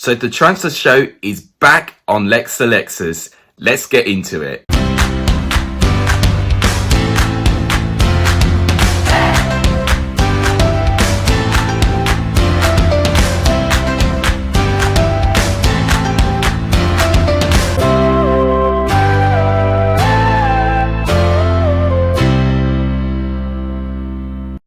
So the transfer show is back on Lex Alexis. Let's get into it.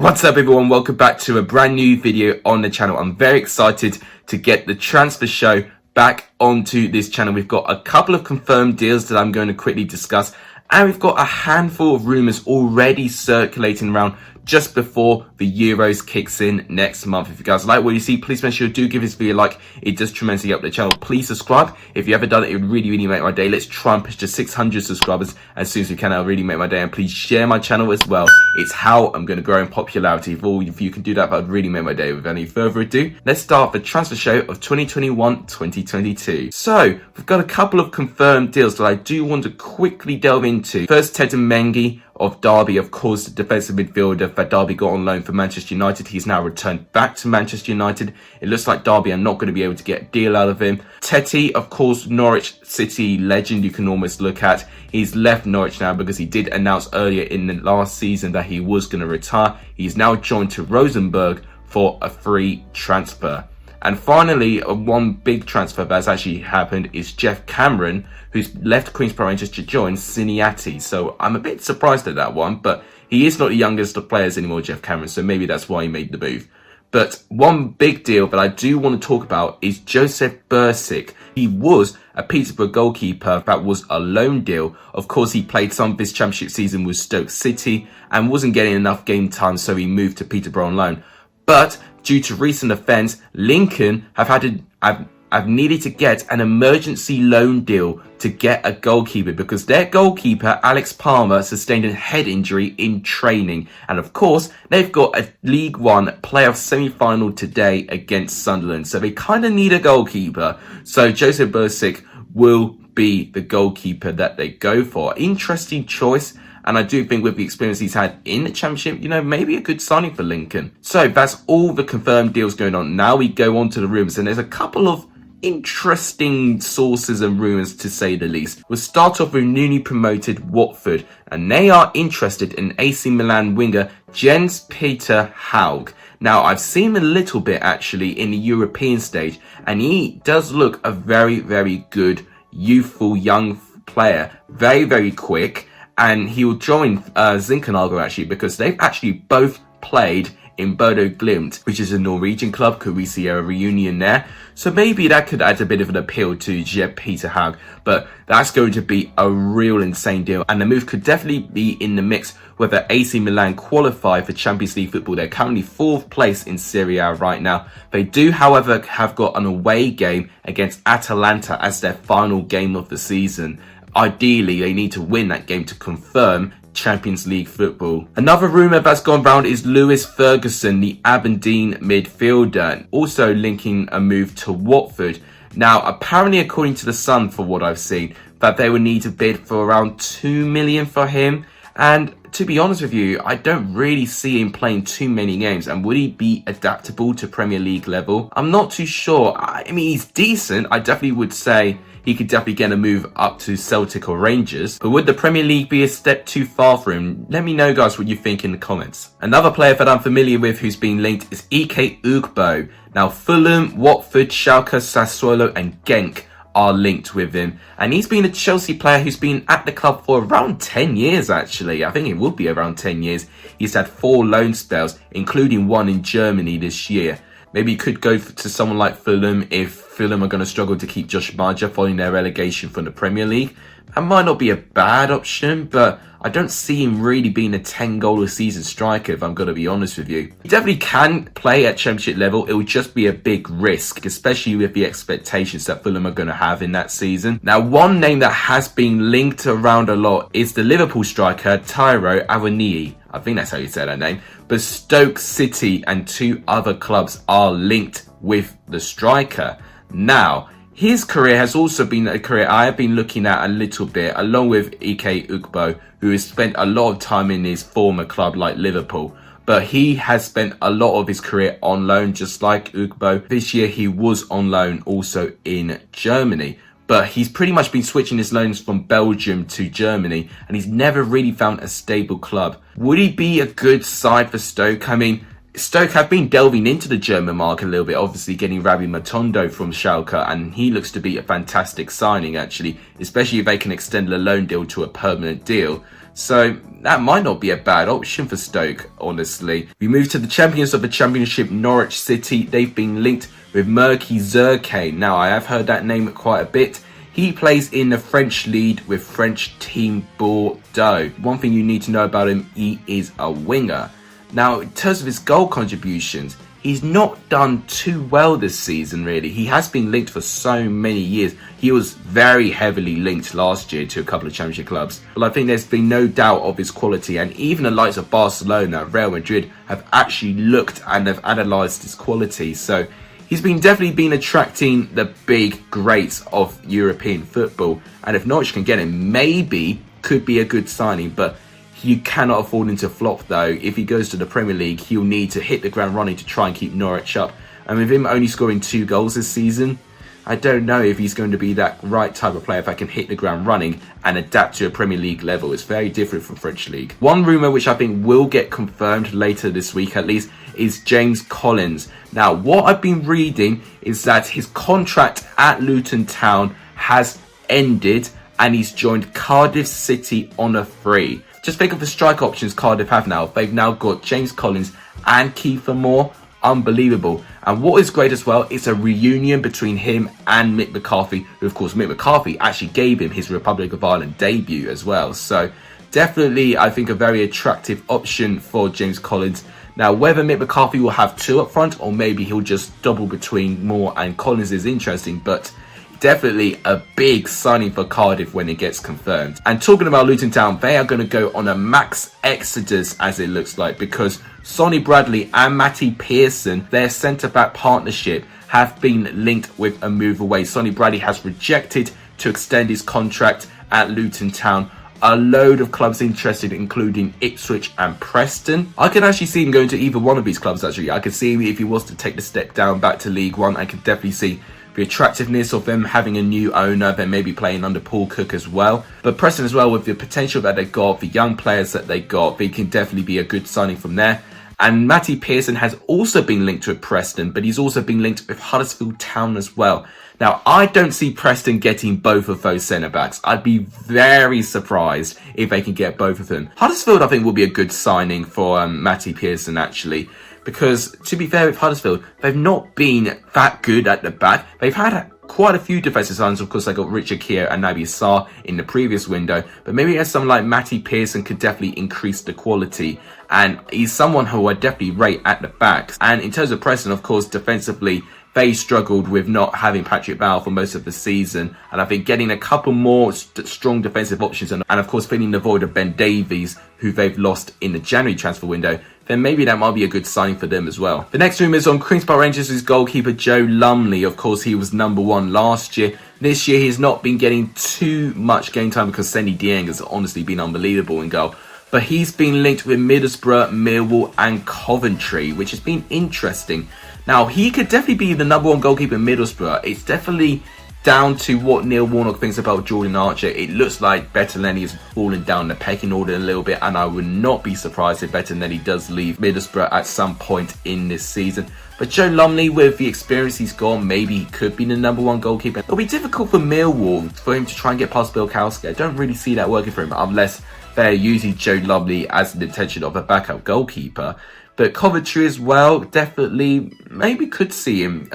What's up everyone, welcome back to a brand new video on the channel. I'm very excited to get the transfer show back onto this channel. We've got a couple of confirmed deals that I'm going to quickly discuss, and we've got a handful of rumours already circulating around just before the Euros kicks in next month. If you guys like what you see, please make sure you do give this video a like. It does tremendously help the channel. Please subscribe. If you haven't done it, it would really make my day. Let's try and push to 600 subscribers as soon as we can. It'll really make my day. And please share my channel as well. It's how I'm going to grow in popularity. If all of you can do that, that would really make my day. With any further ado, let's start the transfer show of 2021-2022. So we've got a couple of confirmed deals that I do want to quickly delve into. First, Mengi of Derby, of course, the defensive midfielder that Derby got on loan for Manchester United. He's now returned back to Manchester United. It looks like Derby are not going to be able to get a deal out of him. Tete, of course, Norwich City legend you can almost look at. He's left Norwich now because he did announce earlier in the last season that he was going to retire. He's now joined to Rosenborg for a free transfer. And finally, one big transfer that's actually happened is Jeff Cameron, who's left Queen's Park Rangers to join Cincinnati. So I'm a bit surprised at that one, but he is not the youngest of players anymore, Jeff Cameron, so maybe that's why he made the move. But one big deal that I do want to talk about is Joseph Bursick. He was a Peterborough goalkeeper that was a loan deal. Of course, he played some of his championship season with Stoke City and wasn't getting enough game time, so he moved to Peterborough on loan. But due to recent events, Lincoln have needed to get an emergency loan deal to get a goalkeeper because their goalkeeper, Alex Palmer, sustained a head injury in training. And of course, they've got a League One playoff semi-final today against Sunderland. So they kind of need a goalkeeper. So Joseph Bursick will be the goalkeeper that they go for. Interesting choice. And I do think with the experience he's had in the championship, you know, maybe a good signing for Lincoln. So that's all the confirmed deals going on. Now we go on to the rumours, and there's a couple of interesting sources and rumours to say the least. We'll start off with newly promoted Watford, and they are interested in AC Milan winger Jens Peter Haug. Now, I've seen him a little bit actually in the European stage, and he does look a very good youthful young player. Very quick. And he will join Zinkenalgo actually, because they've actually both played in Bodo Glimt, which is a Norwegian club. Could we see a reunion there? So maybe that could add a bit of an appeal to Jeb Peter Haug, but that's going to be a real insane deal. And the move could definitely be in the mix whether AC Milan qualify for Champions League football. They're currently 4th place in Serie A right now. They do, however, have got an away game against Atalanta as their final game of the season. Ideally, they need to win that game to confirm Champions League football. Another rumour that's gone round is Lewis Ferguson, the Aberdeen midfielder, also linking a move to Watford. Now, apparently, according to The Sun, for what I've seen, that they would need to bid for around 2 million for him. And to be honest with you, I don't really see him playing too many games. And would he be adaptable to Premier League level? I'm not too sure. I mean, he's decent. I definitely would say he could definitely get a move up to Celtic or Rangers. But would the Premier League be a step too far for him? Let me know, guys, what you think in the comments. Another player that I'm familiar with who's been linked is Ike Ugbo. Now, Fulham, Watford, Schalke, Sassuolo and Genk are linked with him. And he's been a Chelsea player who's been at the club for around 10 years, actually. I think it would be around 10 years. He's had 4 loan spells, including one in Germany this year. Maybe he could go to someone like Fulham if Fulham are going to struggle to keep Josh Maja following their relegation from the Premier League. That might not be a bad option, but I don't see him really being a 10-goal-a-season striker, if I'm going to be honest with you. He definitely can play at Championship level. It would just be a big risk, especially with the expectations that Fulham are going to have in that season. Now, one name that has been linked around a lot is the Liverpool striker, Tyro Avenie. I think that's how you say that name. But Stoke City and 2 other clubs are linked with the striker. Now, his career has also been a career I have been looking at a little bit, along with Ike Ugbo, who has spent a lot of time in his former club like Liverpool. but he has spent a lot of his career on loan, just like Ugbo. This year he was on loan also in Germany, but he's pretty much been switching his loans from Belgium to Germany, and he's never really found a stable club. Would he be a good side for Stoke? I mean, Stoke have been delving into the German market a little bit, obviously getting Rabi Matondo from Schalke, and he looks to be a fantastic signing actually, especially if they can extend the loan deal to a permanent deal. So that might not be a bad option for Stoke, honestly. We move to the champions of the Championship, Norwich City. They've been linked with Murky Zerke. Now, I have heard that name quite a bit. He plays in the French league with French team Bordeaux. One thing you need to know about him, he is a winger. Now, in terms of his goal contributions, he's not done too well this season, really. He has been linked for so many years. He was very heavily linked last year to a couple of championship clubs. But I think there's been no doubt of his quality. And even the likes of Barcelona, Real Madrid have actually looked and have analysed his quality. So he's definitely been attracting the big greats of European football. And if Norwich can get him, maybe could be a good signing. But you cannot afford him to flop though. If he goes to the Premier League, he'll need to hit the ground running to try and keep Norwich up. And with him only scoring 2 goals this season, I don't know if he's going to be that right type of player if I can hit the ground running and adapt to a Premier League level. It's very different from French League. One rumour which I think will get confirmed later this week at least is James Collins. Now, what I've been reading is that his contract at Luton Town has ended and he's joined Cardiff City on a free. Just think of the strike options Cardiff have now. They've now got James Collins and Kiefer Moore. Unbelievable. And what is great as well, it's a reunion between him and Mick McCarthy, who of course Mick McCarthy actually gave him his Republic of Ireland debut as well. So definitely, I think, a very attractive option for James Collins. Now, whether Mick McCarthy will have 2 up front or maybe he'll just double between Moore and Collins is interesting, but definitely a big signing for Cardiff when it gets confirmed. And talking about Luton Town, they are going to go on a max exodus as it looks like, because Sonny Bradley and Matty Pearson, their centre-back partnership, have been linked with a move away. Sonny Bradley has rejected to extend his contract at Luton Town. A load of clubs interested, including Ipswich and Preston. I can actually see him going to either one of these clubs actually. I could see him if he was to take the step down back to League One. I could definitely see the attractiveness of them having a new owner, then maybe playing under Paul Cook as well. But Preston as well, with the potential that they've got, the young players that they got, they can definitely be a good signing from there. And Matty Pearson has also been linked with Preston, but he's also been linked with Huddersfield Town as well. Now, I don't see Preston getting both of those centre-backs. I'd be very surprised if they can get both of them. Huddersfield, I think, will be a good signing for Matty Pearson, actually. Because, to be fair with Huddersfield, they've not been that good at the back. They've had quite a few defensive signings. Of course, they got Richard Keogh and Naby Sarr in the previous window. But maybe as someone like Matty Pearson could definitely increase the quality. And he's someone who I definitely rate at the backs. And in terms of Preston, of course, defensively, they struggled with not having Patrick Bauer for most of the season. And I think getting a couple more strong defensive options and of course filling the void of Ben Davies, who they've lost in the January transfer window, then maybe that might be a good signing for them as well. The next rumour is on Queen's Park Rangers' goalkeeper Joe Lumley. Of course, he was #1 last year. This year, he's not been getting too much game time because Senny Dieng has honestly been unbelievable in goal. But he's been linked with Middlesbrough, Millwall and Coventry, which has been interesting. Now, he could definitely be the #1 goalkeeper in Middlesbrough. It's definitely down to what Neil Warnock thinks about Jordan Archer. It looks like Bettinelli is falling down the pecking order a little bit, and I would not be surprised if Bettinelli does leave Middlesbrough at some point in this season. But Joe Lumley, with the experience he's got, maybe he could be the #1 goalkeeper. It'll be difficult for Millwall for him to try and get past Bilkowski. I don't really see that working for him unless they're using Joe Lumley as the intention of a backup goalkeeper. But Coventry as well, definitely, maybe could see him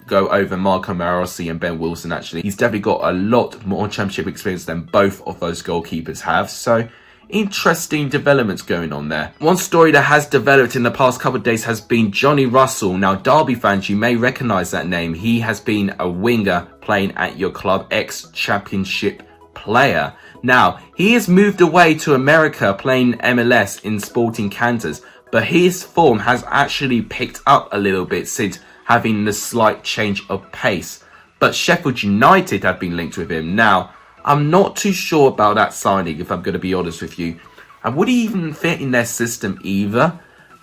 go over Marco Marossi and Ben Wilson, actually. He's definitely got a lot more championship experience than both of those goalkeepers have. So, interesting developments going on there. One story that has developed in the past couple of days has been Johnny Russell. Now, Derby fans, you may recognise that name. He has been a winger playing at your club, ex-championship player. Now, he has moved away to America playing MLS in Sporting Kansas. But his form has actually picked up a little bit since having the slight change of pace. But Sheffield United have been linked with him. Now, I'm not too sure about that signing, if I'm going to be honest with you. And would he even fit in their system either?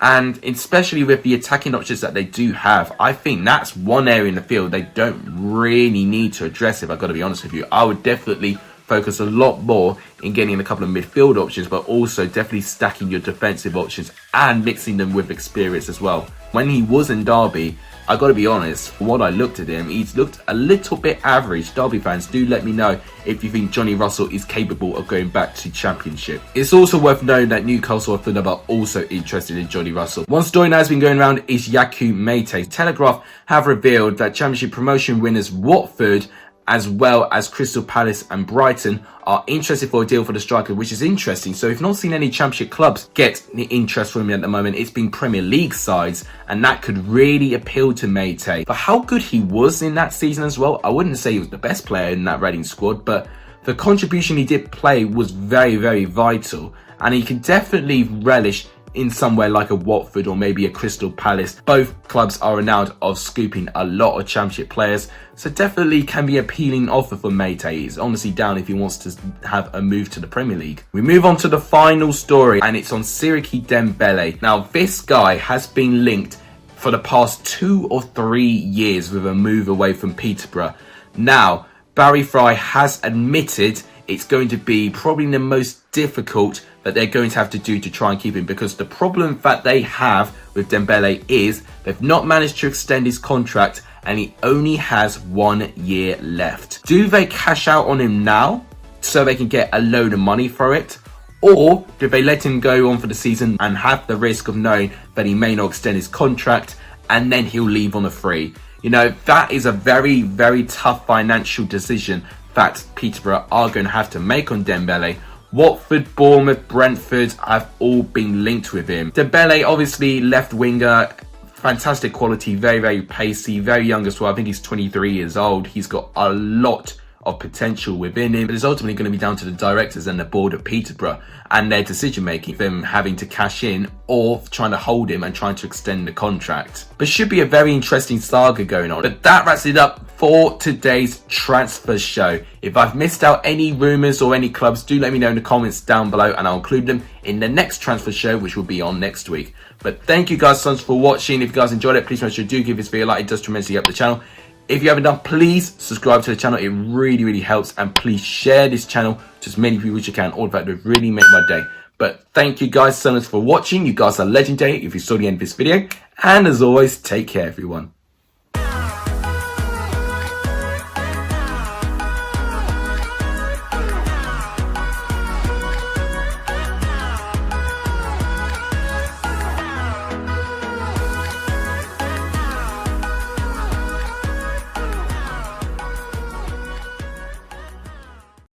And especially with the attacking options that they do have, I think that's one area in the field they don't really need to address, if I've got to be honest with you. I would definitely focus a lot more in getting a couple of midfield options, but also definitely stacking your defensive options and mixing them with experience as well. When he was in Derby, I got to be honest, from what I looked at him, he's looked a little bit average. Derby fans, do let me know if you think Johnny Russell is capable of going back to Championship. It's also worth knowing that Newcastle and Fulham are also interested in Johnny Russell. One story now has been going around is Yakou Meite. Telegraph have revealed that Championship promotion winners Watford, as well as Crystal Palace and Brighton, are interested for a deal for the striker, which is interesting. So if not seen any Championship clubs get the interest from him at the moment, it's been Premier League sides, and that could really appeal to Meite. For how good he was in that season as well, I wouldn't say he was the best player in that Reading squad, but the contribution he did play was very, very vital, and he can definitely relish in somewhere like a Watford or maybe a Crystal Palace. Both clubs are renowned of scooping a lot of Championship players, so definitely can be an appealing offer for Meite. He's honestly down if he wants to have a move to the Premier League. We move on to the final story, and it's on Siriki Dembele. Now, this guy has been linked for the past 2 or 3 years with a move away from Peterborough. Now, Barry Fry has admitted it's going to be probably the most difficult that they're going to have to do to try and keep him, because the problem that they have with Dembele is they've not managed to extend his contract and he only has 1 year left. Do they cash out on him now so they can get a load of money for it? Or do they let him go on for the season and have the risk of knowing that he may not extend his contract and then he'll leave on a free? You know, that is a very, very tough financial decision that Peterborough are going to have to make on Dembele. Watford, Bournemouth, Brentford have all been linked with him. Dembele, obviously left winger, fantastic quality, very, very pacey, very young as well. I think he's 23 years old. He's got a lot of potential within him, but it's ultimately going to be down to the directors and the board of Peterborough and their decision making, them having to cash in or trying to hold him and trying to extend the contract. But should be a very interesting saga going on. But that wraps it up for today's transfer show. If I've missed out any rumours or any clubs, do let me know in the comments down below and I'll include them in the next transfer show, which will be on next week. But thank you guys so much for watching. If you guys enjoyed it, please make sure you do give this video a like. It does tremendously help the channel. If you haven't done, please subscribe to the channel. It really, really helps. And please share this channel to as many people as you can. All of that would really make my day. But thank you guys so much for watching. You guys are legendary if you saw the end of this video. And as always, take care, everyone.